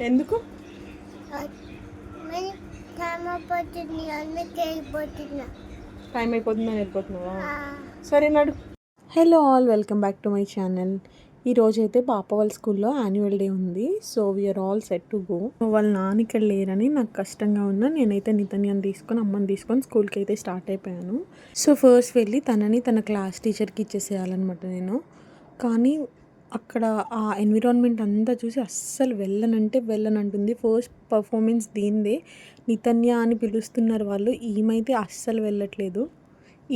ఎందుకు టైం అయిపోతుందని వెళ్ళిపోతున్నావా? సరే నడు. Hello all, welcome back to my channel. ఈరోజైతే పాప వాళ్ళ స్కూల్లో యాన్యువల్ డే ఉంది. So we're all set to go. వాళ్ళ నాన్న ఇక్కడ లేరని నాకు కష్టంగా ఉన్నా నేనైతే నితన్యాన్ని తీసుకొని అమ్మని తీసుకొని స్కూల్కి అయితే స్టార్ట్ అయిపోయాను. సో ఫస్ట్ వెళ్ళి తనని తన క్లాస్ టీచర్కి ఇచ్చేసేయాలన్నమాట నేను. కానీ అక్కడ ఆ ఎన్విరాన్మెంట్ అంతా చూసి అస్సలు వెళ్ళనంటుంది. First performance దీనిదే. నితన్య అని పిలుస్తున్నారు వాళ్ళు, ఈమైతే అస్సలు వెళ్ళట్లేదు.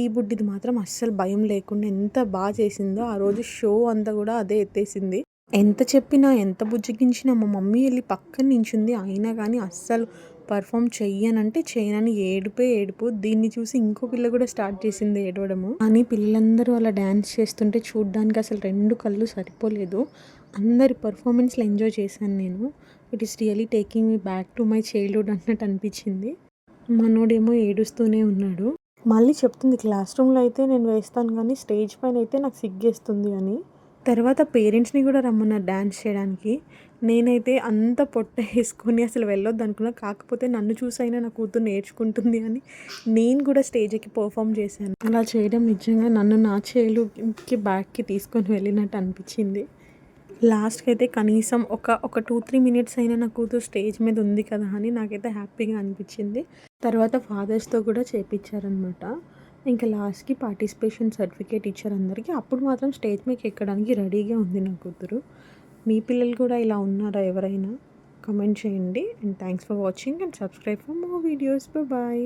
ఈ బుడ్డిది మాత్రం అస్సలు భయం లేకుండా ఎంత బాగా చేసిందో. ఆ రోజు షో అంతా కూడా అదే ఎత్తేసింది. ఎంత చెప్పినా ఎంత బుజ్జగించినా మా మమ్మీ వెళ్ళి పక్కన నించుంది, అయినా కానీ అస్సలు పర్ఫామ్ చేయనని ఏడుపు. దీన్ని చూసి ఇంకో పిల్ల కూడా స్టార్ట్ చేసింది ఏడవడము. కానీ పిల్లలందరూ అలా డ్యాన్స్ చేస్తుంటే చూడ్డానికి అసలు రెండు కళ్ళు సరిపోలేదు. అందరి పర్ఫార్మెన్స్లో ఎంజాయ్ చేశాను నేను. It is really taking me back to my childhood అన్నట్టు అనిపించింది. మనోడేమో ఏడుస్తూనే ఉన్నాడు. మళ్ళీ చెప్తుంది క్లాస్ రూమ్లో అయితే నేను వేస్తాను కానీ స్టేజ్ పైన అయితే నాకు సిగ్గేస్తుంది అని. తర్వాత పేరెంట్స్ని కూడా రమ్మన్నారు డ్యాన్స్ చేయడానికి. నేనైతే అంత పొట్ట వేసుకొని అసలు వెళ్ళొద్దు అనుకున్నా. కాకపోతే నన్ను చూసైనా నా కూతురు నేర్చుకుంటుంది అని నేను కూడా స్టేజ్ ఎక్కి పర్ఫామ్ చేశాను. అలా చేయడం నిజంగా నన్ను నా చైల్డ్హుడ్కి బ్యాక్కి తీసుకొని వెళ్ళినట్టు అనిపించింది. లాస్ట్కి అయితే కనీసం ఒక 2-3 మినిట్స్ అయినా నా కూతురు స్టేజ్ మీద ఉంది కదా అని నాకైతే హ్యాపీగా అనిపించింది. తర్వాత ఫాదర్స్తో కూడా చేయించారనమాట. ఇంకా లాస్ట్కి పార్టిసిపేషన్ సర్టిఫికేట్ ఇచ్చారు అందరికీ. అప్పుడు మాత్రం స్టేజ్ మీదకి ఎక్కడానికి రెడీగా ఉంది నా కూతురు. మీ పిల్లలు కూడా ఇలా ఉన్నారా ఎవరైనా? కమెంట్ చేయండి. And thanks for watching and subscribe for more videos. Bye.